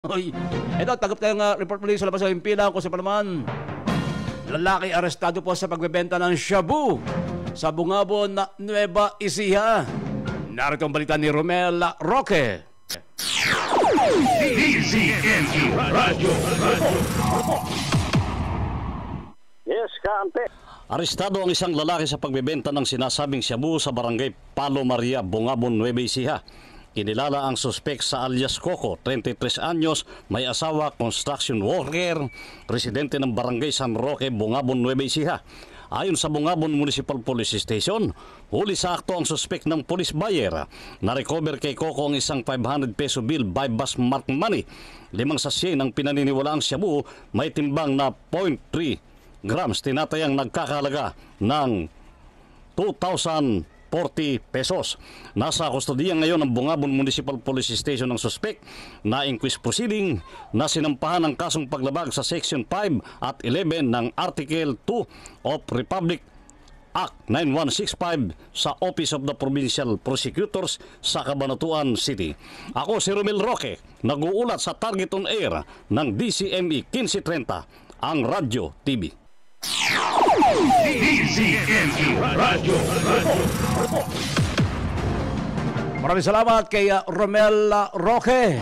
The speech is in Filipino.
Hoy, ito, tagap tayong report muli sa labas ng impila ko sa Palaman. Lalaki arestado po sa pagbebenta ng shabu sa Bungabon na Nueva Ecija. Narito ang balita ni Romel Roque. Yes, kaante. Arestado ang isang lalaki sa pagbebenta ng sinasabing shabu sa barangay Palo Maria, Bungabon, Nueva Ecija. Kinilala ang suspek sa alias Coco, 33 anyos, may asawa, construction worker, residente ng barangay San Roque, Bungabon, Nueva Ecija. Ayon sa Bungabon Municipal Police Station, huli sa akto ang suspek ng police buyer. Na-recover kay Coco ang isang 500 peso bill by bus mark money. 5 sachet ng pinaniniwalaang shabu may timbang na 0.3 grams, tinatayang nagkakahalaga ng 2,040 pesos. Nasa kustodiya ngayon ng Bungabon Municipal Police Station ng suspect na inquest proceeding na sinampahan ng kasong paglabag sa Section 5 at 11 ng Article 2 of Republic Act 9165 sa Office of the Provincial Prosecutors sa Cabanatuan City. Ako si Romel Roque, nag-uulat sa Target on Air ng DCME 1530, ang Radyo TV. Maraming salamat kay Romel Roque.